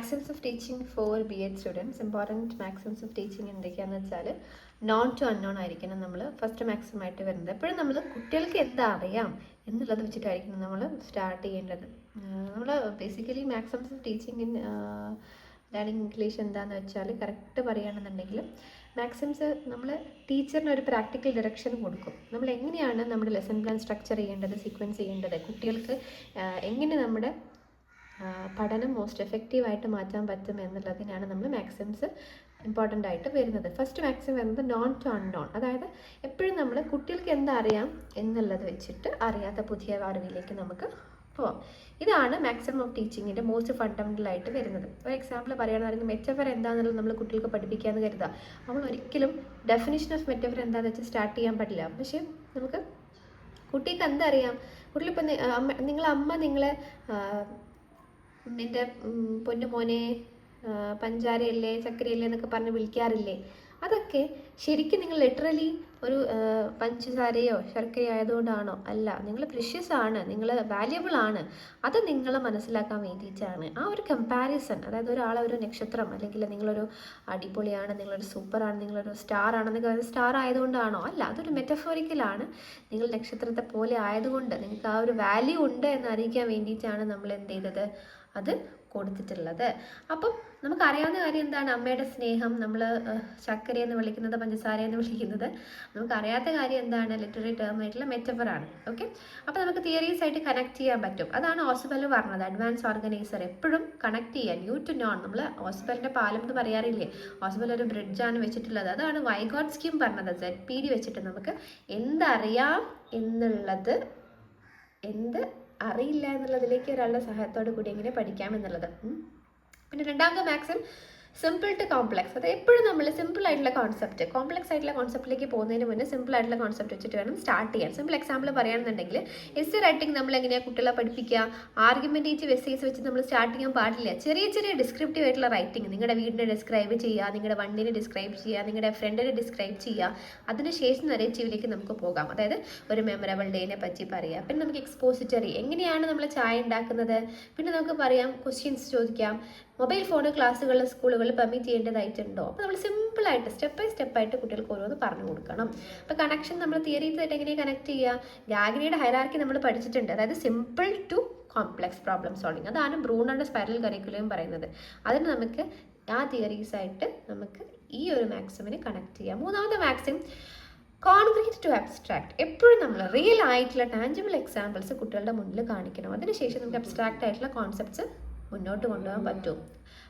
Maxims of teaching four BEd students. Important maxims of teaching എന്തൊക്കെയാണെന്ന് വെച്ചാൽ non to unknown ആയിരിക്കണം നമ്മൾ first maximum ആയിട്ട് വരുന്നത്. എപ്പോഴും നമ്മൾ കുട്ടികൾക്ക് എന്താ അറിയാം എന്നുള്ളത് വെച്ചിട്ടായിരിക്കണം നമ്മൾ സ്റ്റാർട്ട് ചെയ്യേണ്ടത്. നമ്മൾ basically maxims of teaching in learning English എന്താണെന്ന് വെച്ചാൽ കറക്റ്റ് പറയുകയാണെന്നുണ്ടെങ്കിൽ മാക്സിംസ് നമ്മൾ ടീച്ചറിന് ഒരു പ്രാക്ടിക്കൽ ഡയറക്ഷൻ കൊടുക്കും. നമ്മൾ എങ്ങനെയാണ് നമ്മുടെ ലെസൺ പ്ലാൻ സ്ട്രക്ചർ ചെയ്യേണ്ടത്, സീക്വൻസ് ചെയ്യേണ്ടത്, കുട്ടികൾക്ക് എങ്ങനെ നമ്മുടെ പഠനം മോസ്റ്റ് എഫക്റ്റീവായിട്ട് മാറ്റാൻ പറ്റും എന്നുള്ളതിനാണ് നമ്മൾ മാക്സിംസ് ഇമ്പോർട്ടൻ്റ് ആയിട്ട് വരുന്നത്. ഫസ്റ്റ് മാക്സിം വരുന്നത് നോൺ ടു അൺനോൺ, അതായത് എപ്പോഴും നമ്മൾ കുട്ടികൾക്ക് എന്താ അറിയാം എന്നുള്ളത് വെച്ചിട്ട് അറിയാത്ത പുതിയ അറിവിലേക്ക് നമുക്ക് പോവാം. ഇതാണ് മാക്സിമം ഓഫ് ടീച്ചിങ്ങിൻ്റെ മോസ്റ്റ് ഫണ്ടമെൻ്റൽ ആയിട്ട് വരുന്നത്. ഒരു എക്സാമ്പിൾ പറയുകയാണെന്നുണ്ടെങ്കിൽ മെറ്റഫർ എന്താണെന്നുള്ളത് നമ്മൾ കുട്ടികൾക്ക് പഠിപ്പിക്കാമെന്ന് കരുതുക. നമ്മൾ ഒരിക്കലും ഡെഫിനിഷൻ ഓഫ് മെറ്റഫർ എന്താണെന്ന് വെച്ചാൽ സ്റ്റാർട്ട് ചെയ്യാൻ പറ്റില്ല. പക്ഷേ നമുക്ക് കുട്ടിക്ക് എന്തറിയാം, കുട്ടികളിപ്പോൾ നിങ്ങളെ എൻ്റെ പൊന്നു മോനെ പഞ്ചാരയല്ലേ ചക്കരയല്ലേ എന്നൊക്കെ പറഞ്ഞ് വിളിക്കാറില്ലേ? അതൊക്കെ ശരിക്കും നിങ്ങൾ ലിറ്ററലി ഒരു പഞ്ചസാരയോ ശർക്കരയോ ആയതുകൊണ്ടാണോ? അല്ല, നിങ്ങൾ പ്രിഷ്യസ് ആണ്, നിങ്ങൾ വാല്യബിൾ ആണ്. അത് നിങ്ങൾ മനസ്സിലാക്കാൻ വേണ്ടിയിട്ടാണ് ആ ഒരു കമ്പാരിസൺ. അതായത് ഒരാളെ ഒരു നക്ഷത്രം അല്ലെങ്കിൽ നിങ്ങളൊരു അടിപൊളിയാണ്, നിങ്ങളൊരു സൂപ്പറാണ്, നിങ്ങളൊരു സ്റ്റാർ ആണെന്നൊക്കെ സ്റ്റാർ ആയതുകൊണ്ടാണോ? അല്ല, അതൊരു മെറ്റഫോറിക്കലാണ്. നിങ്ങൾ നക്ഷത്രത്തെ പോലെ ആയതുകൊണ്ട് നിങ്ങൾക്ക് ആ ഒരു വാല്യൂ ഉണ്ട് എന്ന് അറിയിക്കാൻ വേണ്ടിയിട്ടാണ് നമ്മൾ എന്ത് ചെയ്തത്, അത് കൊടുത്തിട്ടുള്ളത്. അപ്പം നമുക്കറിയാവുന്ന കാര്യം എന്താണ്? അമ്മയുടെ സ്നേഹം നമ്മൾ ചക്കര എന്ന് വിളിക്കുന്നത്, പഞ്ചസാര എന്ന് വിളിക്കുന്നത്. നമുക്കറിയാത്ത കാര്യം എന്താണ്? ലിറ്റററി ടേം ആയിട്ടുള്ള മെറ്റഫറാണ്. ഓക്കെ, അപ്പോൾ നമുക്ക് തിയറീസ് ആയിട്ട് കണക്ട് ചെയ്യാൻ പറ്റും. അതാണ് ഓസ്ബെൽ പറഞ്ഞത്, അഡ്വാൻസ് ഓർഗനൈസർ. എപ്പോഴും കണക്ട് ചെയ്യാൻ, ന്യൂ ടു നോൺ. നമ്മൾ ഓസ്ബെലിൻ്റെ പാലം എന്ന് പറയാറില്ലേ? ഓസ്ബെൽ ഒരു ബ്രിഡ്ജാണ് വെച്ചിട്ടുള്ളത്. അതാണ് വൈഗോട്സ്കിയും പറഞ്ഞത്, ZPD വെച്ചിട്ട് നമുക്ക് എന്തറിയാം എന്നുള്ളത്, എന്ത് അറിയില്ല എന്നുള്ളതിലേക്ക് ഒരാളുടെ സഹായത്തോടു കൂടി എങ്ങനെ പഠിക്കാം എന്നുള്ളത്. പിന്നെ രണ്ടാമത്തെ മാക്സിം സിമ്പിൾ ടു കോംപ്ലക്സ്. അത് എപ്പോഴും നമ്മൾ സിമ്പിൾ ആയിട്ടുള്ള കോൺസെപ്റ്റ്, കോംപ്ലക്സ് ആയിട്ടുള്ള കോൺസെപ്റ്റിലേക്ക് പോകുന്നതിന് മുന്നേ സിമ്പിൾ ആയിട്ടുള്ള കോൺസെപ്റ്റ് വെച്ചിട്ട് വേണം സ്റ്റാർട്ട് ചെയ്യാൻ. സിമ്പിൾ എക്സാമ്പിൾ പറയുകയാണെന്നുണ്ടെങ്കിൽ എസ് റൈറ്റിംഗ് നമ്മൾ എങ്ങനെയാണ് കുട്ടികളെ പഠിപ്പിക്കുക? ആർഗ്യുമെൻറ്റേറ്റീവ് എസ്സേസ് വെച്ച് നമ്മൾ സ്റ്റാർട്ട് ചെയ്യാൻ പാടില്ല. ചെറിയ ചെറിയ ഡിസ്ക്രിപ്റ്റീവ് ആയിട്ടുള്ള റൈറ്റിംഗ്, നിങ്ങളുടെ വീടിനെ ഡിസ്ക്രൈബ് ചെയ്യുക, നിങ്ങളുടെ വണ്ടിനെ ഡിസ്ക്രൈബ് ചെയ്യുക, നിങ്ങളുടെ ഫ്രണ്ടിനെ ഡിസ്ക്രൈബ് ചെയ്യുക. അതിനുശേഷം നരേറ്റീവിലേക്ക് നമുക്ക് പോകാം. അതായത് ഒരു മെമ്മറബിൾ ഡേനെ പറ്റി പറയുക. പിന്നെ നമുക്ക് എക്സ്പോസിറ്ററി, എങ്ങനെയാണ് നമ്മൾ ചായ ഉണ്ടാക്കുന്നത്. പിന്നെ നമുക്ക് പറയാം, ക്വസ്റ്റ്യൻസ് ചോദിക്കാം. മൊബൈൽ ഫോൺ ക്ലാസ്സുകളിൽ സ്കൂളുകളിൽ പെർമിറ്റ് ചെയ്യേണ്ടതായിട്ടുണ്ടോ? അപ്പോൾ നമ്മൾ സിമ്പിളായിട്ട് സ്റ്റെപ്പ് ബൈ സ്റ്റെപ്പായിട്ട് കുട്ടികൾക്ക് ഓരോന്ന് പറഞ്ഞു കൊടുക്കണം. അപ്പോൾ കണക്ഷൻ നമ്മൾ തിയറിയായിട്ട് എങ്ങനെയാണ് കണക്ട് ചെയ്യുക? ഗാഗ്നിയുടെ ഹൈറാർക്കി നമ്മൾ പഠിച്ചിട്ടുണ്ട്. അതായത് simple to complex problem solving. അതാണ് ബ്രൂണറുടെ സ്പൈറൽ കരിക്കുലം പറയുന്നത്. അതിന് നമുക്ക് ആ തിയറീസായിട്ട് നമുക്ക് ഈ ഒരു മാക്സിമിനെ കണക്ട് ചെയ്യാം. മൂന്നാമത്തെ മാക്സിം കോൺക്രീറ്റ് ടു അബ്സ്ട്രാക്ട്. എപ്പോഴും നമ്മൾ റിയൽ ആയിട്ടുള്ള ടാഞ്ചിബിൾ എക്സാമ്പിൾസ് കുട്ടികളുടെ മുന്നിൽ കാണിക്കണം. അതിനുശേഷം നമുക്ക് അബ്സ്ട്രാക്റ്റ് ആയിട്ടുള്ള കോൺസെപ്റ്റ്സ് മുന്നോട്ട് കൊണ്ടുപോകാൻ പറ്റും.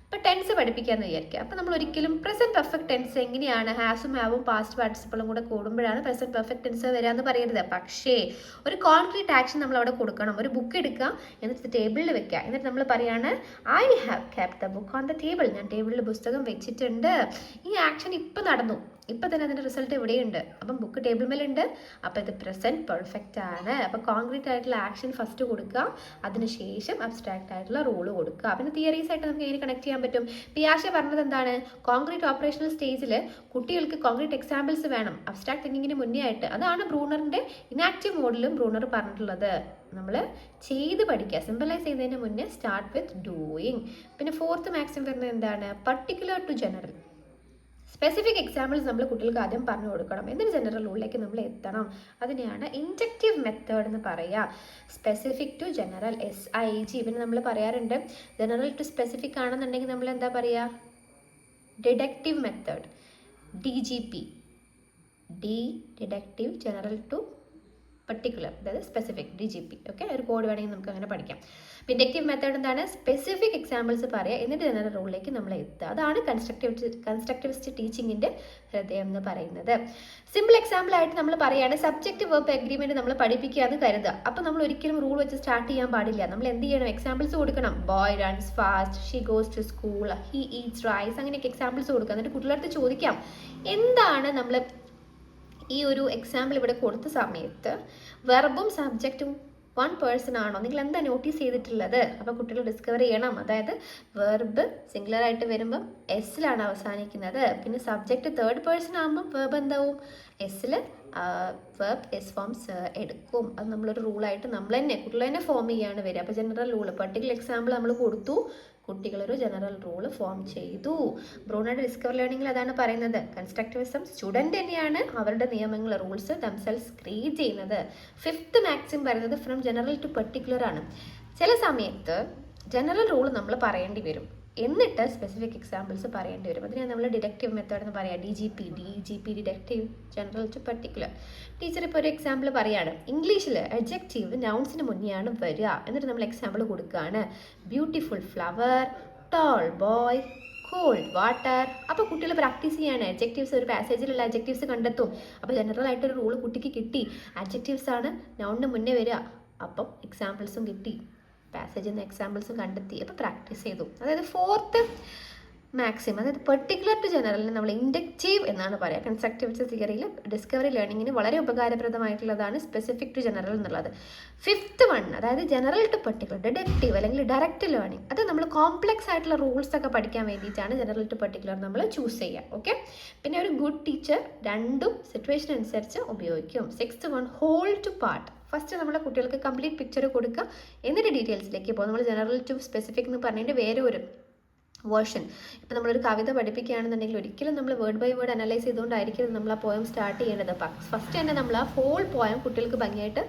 ഇപ്പോൾ ടെൻസ് പഠിപ്പിക്കാമെന്ന് വിചാരിക്കുക. അപ്പോൾ നമ്മൾ ഒരിക്കലും പ്രസൻറ്റ് പെർഫെക്റ്റ് ടെൻസ് എങ്ങനെയാണ് ഹാസും ഹാവും പാസ്റ്റ് പാർട്ടിസിപ്പിളും കൂടെ കൂടുമ്പോഴാണ് പ്രസൻറ്റ് പെർഫെക്റ്റ് ടെൻസ് വരാമെന്ന് പറയരുത്. പക്ഷേ ഒരു കോൺക്രീറ്റ് ആക്ഷൻ നമ്മൾ അവിടെ കൊടുക്കണം. ഒരു ബുക്ക് എടുക്കുക, എന്നിട്ട് ടേബിളിൽ വെക്കുക. എന്നിട്ട് നമ്മൾ പറയാണ്, I have kept the book on the table. ഞാൻ ടേബിളിൽ പുസ്തകം വെച്ചിട്ടുണ്ട്. ഈ ആക്ഷൻ ഇപ്പം നടന്നു, ഇപ്പം തന്നെ അതിൻ്റെ റിസൾട്ട് ഇവിടെയുണ്ട്. അപ്പം ബുക്ക് ടേബിൾ മേലുണ്ട്. അപ്പോൾ ഇത് പ്രസൻറ്റ് പെർഫെക്റ്റ് ആണ്. അപ്പോൾ കോൺക്രീറ്റ് ആയിട്ടുള്ള ആക്ഷൻ ഫസ്റ്റ് കൊടുക്കുക, അതിനുശേഷം അബ്സ്ട്രാക്റ്റ് ആയിട്ടുള്ള റൂള് കൊടുക്കുക. പിന്നെ തിയറീസ് ആയിട്ട് നമുക്ക് എങ്ങനെ കണക്ട് ചെയ്യാൻ പറ്റും? പിയാഷെ പറഞ്ഞത് എന്താണ്? കോൺക്രീറ്റ് ഓപ്പറേഷണൽ സ്റ്റേജിൽ കുട്ടികൾക്ക് കോൺക്രീറ്റ് എക്സാമ്പിൾസ് വേണം അബ്സ്ട്രാക്ട് തിങ്കിങ്ങിന് മുന്നേ ആയിട്ട്. അതാണ് ബ്രൂണറിൻ്റെ ഇനാക്റ്റീവ് മോഡിലും ബ്രൂണർ പറഞ്ഞിട്ടുള്ളത്. നമ്മൾ ചെയ്ത് പഠിക്കുക, സിമ്പിളൈസ് ചെയ്യുന്നതിന് മുന്നേ സ്റ്റാർട്ട് വിത്ത് ഡൂയിങ്. പിന്നെ ഫോർത്ത് മാക്സിം വരുന്നത് എന്താണ്? Particular to general. Specific examples നമ്മൾ കുട്ടികൾക്ക് ആദ്യം പറഞ്ഞു കൊടുക്കണം, എന്നിട്ട് ജനറൽ റൂളിലേക്ക് നമ്മൾ എത്തണം. അതിനെയാണ് ഇൻഡക്റ്റീവ് മെത്തേഡ് എന്ന് പറയുക. Specific to general, SIG. പിന്നെ നമ്മൾ പറയാറുണ്ട് ജനറൽ ടു സ്പെസിഫിക് ആണെന്നുണ്ടെങ്കിൽ നമ്മൾ എന്താ പറയുക? Deductive method, DGP. Deductive, general to particular, അതായത് സ്പെസിഫിക്, DGP. ഓക്കെ, ഒരു കോഡ് വേണമെങ്കിൽ നമുക്ക് അങ്ങനെ പഠിക്കാം. ഇൻഡക്റ്റീവ് മെത്തേഡ് എന്താണ്? സ്പെസിഫിക് എക്സാമ്പിൾസ് പറയുക, എന്നിട്ട് ജനറൽ റൂളിലേക്ക് നമ്മൾ എത്തുക. അതാണ് കൺസ്ട്രക്റ്റിവിസ്റ്റ് ടീച്ചിങ്ങിൻ്റെ ഹൃദയം എന്ന് പറയുന്നത്. സിമ്പിൾ എക്സാമ്പിൾ ആയിട്ട് നമ്മൾ പറയുകയാണ്, സബ്ജക്റ്റ് വെർബ് എഗ്രിമെൻറ്റ് നമ്മൾ പഠിപ്പിക്കുക എന്ന് കരുതുക. അപ്പോൾ നമ്മൾ ഒരിക്കലും റൂൾ വെച്ച് സ്റ്റാർട്ട് ചെയ്യാൻ പാടില്ല. നമ്മൾ എന്ത് ചെയ്യണം? എക്സാമ്പിൾസ് കൊടുക്കണം. Boy runs fast, she goes to school, he eats rice. അങ്ങനെയൊക്കെ എക്സാമ്പിൾസ് കൊടുക്കുക. എന്നിട്ട് കുട്ടികളടുത്ത് ചോദിക്കാം, എന്താണ് നമ്മൾ ഈ ഒരു എക്സാമ്പിൾ ഇവിടെ കൊടുത്ത സമയത്ത് വെർബും സബ്ജക്റ്റും വൺ പേഴ്സൺ ആണോ? നിങ്ങൾ എന്താ നോട്ടീസ് ചെയ്തിട്ടുള്ളത്? അപ്പോൾ കുട്ടികൾ ഡിസ്കവർ ചെയ്യണം. അതായത് വെർബ് സിംഗുലർ ആയിട്ട് വരുമ്പം എസ്സിലാണ് അവസാനിക്കുന്നത്. പിന്നെ സബ്ജക്റ്റ് തേർഡ് പേഴ്സൺ ആകുമ്പം വെർബ് എന്താവും? എസ്സിൽ വെർബ് എസ് ഫോംസ് എടുക്കും. അത് നമ്മളൊരു റൂളായിട്ട് നമ്മൾ തന്നെ കുട്ടികൾ തന്നെ ഫോം ചെയ്യാണ് വരിക. അപ്പോൾ ജനറൽ റൂൾ, പർട്ടിക്കുലർ എക്സാമ്പിൾ നമ്മൾ കൊടുത്തു, കുട്ടികളൊരു ജനറൽ റൂൾ ഫോം ചെയ്തു. ബ്രൂണോയുടെ ഡിസ്കവർ ലേണിംഗിൽ അതാണ് പറയുന്നത്. കൺസ്ട്രക്റ്റിവിസം സ്റ്റുഡൻറ് തന്നെയാണ് അവരുടെ നിയമങ്ങൾ, റൂൾസ് ദംസെൽസ് ക്രിയേറ്റ് ചെയ്യുന്നത്. 5th മാക്സിം പറയുന്നത് ഫ്രം ജനറൽ ടു പെർട്ടിക്കുലർ ആണ്. ചില സമയത്ത് ജനറൽ റൂൾ നമ്മൾ പറയേണ്ടി വരും, എന്നിട്ട് സ്പെസിഫിക് എക്സാമ്പിൾസ് പറയേണ്ടി വരും. അതിനെ നമ്മൾ ഡിഡക്റ്റീവ് മെത്തേഡ് എന്ന് പറയാം. DGP deductive, general to particular. Teacher ഇപ്പോൾ ഒരു എക്സാമ്പിൾ പറയാണ്, ഇംഗ്ലീഷിൽ അഡ്ജക്റ്റീവ് നൗൺസിന് മുന്നെയാണ് വരിക, എന്നിട്ട് നമ്മൾ എക്സാമ്പിൾ കൊടുക്കുകയാണ്. Beautiful flower, toll boy, called water. അപ്പോൾ കുട്ടികൾ പ്രാക്ടീസ് ചെയ്യാണ്. അഡ്ജക്റ്റീവ്സ് ഒരു പാസേജിലുള്ള അഡ്ജക്റ്റീവ്സ് കണ്ടെത്തും. അപ്പോൾ ജനറൽ ആയിട്ടൊരു റൂൾ കുട്ടിക്ക് കിട്ടി, അഡ്ജക്റ്റീവ്സ് ആണ് നൗണിന് മുന്നേ വരിക. അപ്പം എക്സാമ്പിൾസും കിട്ടി, പാസേജിൽ നിന്ന് എക്സാമ്പിൾസും കണ്ടെത്തി. അപ്പോൾ പ്രാക്ടീസ് ചെയ്തു. അതായത് 4th മാക്സിമം, അതായത് പെർട്ടിക്കുലർ ടു ജനറലിന് നമ്മൾ ഇൻഡക്റ്റീവ് എന്നാണ് പറയുക. കൺസ്ട്രക്റ്റിവിസ്റ്റ് തിയറിയിൽ ഡിസ്കവറി ലേണിങ്ങിന് വളരെ ഉപകാരപ്രദമായിട്ടുള്ളതാണ് സ്പെസിഫിക് ടു ജനറൽ എന്നുള്ളത്. 5th വൺ, അതായത് ജനറൽ ടു പെർട്ടിക്കുലർ, ഡിഡക്റ്റീവ് അല്ലെങ്കിൽ ഡയറക്റ്റ് ലേണിംഗ്. അത് നമ്മൾ കോംപ്ലക്സ് ആയിട്ടുള്ള റൂൾസ് ഒക്കെ പഠിക്കാൻ വേണ്ടിയിട്ടാണ് ജനറൽ ടു പെർട്ടിക്കുലർ നമ്മൾ ചൂസ് ചെയ്യുക. ഓക്കെ. പിന്നെ ഒരു ഗുഡ് ടീച്ചർ രണ്ടും സിറ്റുവേഷൻ അനുസരിച്ച് ഉപയോഗിക്കും. 6th one, whole to part. First നമ്മളെ കുട്ടികൾക്ക് കംപ്ലീറ്റ് പിക്ചർ കൊടുക്കുക, എന്നിട്ട് ഡീറ്റെയിൽസിലേക്ക് പോകും. നമ്മൾ ജനറൽ ടു സ്പെസിഫിക് എന്ന് പറഞ്ഞിട്ട് വേറെ ഒരു വേർഷൻ. ഇപ്പം നമ്മളൊരു കവിത പഠിപ്പിക്കുകയാണെന്നുണ്ടെങ്കിൽ ഒരിക്കലും നമ്മൾ വേർഡ് ബൈ വേർഡ് അനലൈസ് ചെയ്തുകൊണ്ടായിരിക്കും നമ്മൾ ആ പോയം സ്റ്റാർട്ട് ചെയ്യേണ്ടത്. ഫസ്റ്റ് തന്നെ നമ്മൾ ആ ഹോൾ പോയം കുട്ടികൾക്ക് ഭംഗിയായിട്ട്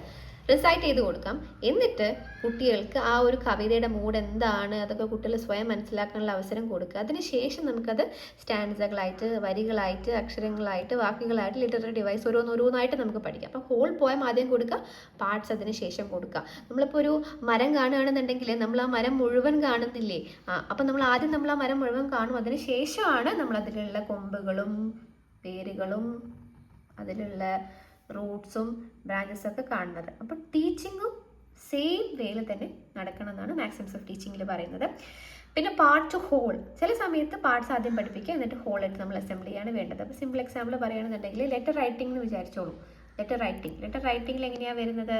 റിസൈറ്റ് ചെയ്ത് കൊടുക്കാം. എന്നിട്ട് കുട്ടികൾക്ക് ആ ഒരു കവിതയുടെ മൂഡ് എന്താണ് അതൊക്കെ കുട്ടികൾ സ്വയം മനസ്സിലാക്കാനുള്ള അവസരം കൊടുക്കുക. അതിനുശേഷം നമുക്കത് സ്റ്റാൻഡുകളായിട്ട്, വരികളായിട്ട്, അക്ഷരങ്ങളായിട്ട്, വാക്കുകളായിട്ട്, ലിറ്റററി ഡിവൈസ് ഓരോന്നോരോന്നായിട്ട് നമുക്ക് പഠിക്കാം. അപ്പോൾ ഹോൾ പോയം ആദ്യം കൊടുക്കുക, പാർട്സ് അതിന് ശേഷം കൊടുക്കുക. നമ്മളിപ്പോൾ ഒരു മരം കാണുകയാണെന്നുണ്ടെങ്കിൽ നമ്മൾ ആ മരം മുഴുവൻ കാണുന്നില്ലേ? അപ്പം നമ്മൾ ആദ്യം നമ്മൾ ആ മരം മുഴുവൻ കാണും, അതിന് ശേഷമാണ് നമ്മൾ അതിലുള്ള കൊമ്പുകളും വേരുകളും അതിലുള്ള റൂട്ട്സും ബ്രാഞ്ചസും ഒക്കെ കാണുന്നത്. അപ്പോൾ ടീച്ചിങ്ങും സെയിം വേയിൽ തന്നെ നടക്കണം എന്നാണ് മാക്സിംസ് ഓഫ് ടീച്ചിങ്ങിൽ പറയുന്നത്. പിന്നെ പാർട്ട് ടു ഹോൾ, ചില സമയത്ത് പാർട്സ് ആദ്യം പഠിപ്പിക്കുക, എന്നിട്ട് ഹോളായിട്ട് നമ്മൾ അസംബിൾ ചെയ്യാണ് വേണ്ടത്. അപ്പോൾ സിമ്പിൾ എക്സാമ്പിൾ പറയുകയാണെന്നുണ്ടെങ്കിൽ ലെറ്റർ റൈറ്റിംഗ് എന്ന് വിചാരിച്ചോളൂ. ലെറ്റർ റൈറ്റിംഗിൽ എങ്ങനെയാണ് വരുന്നത്?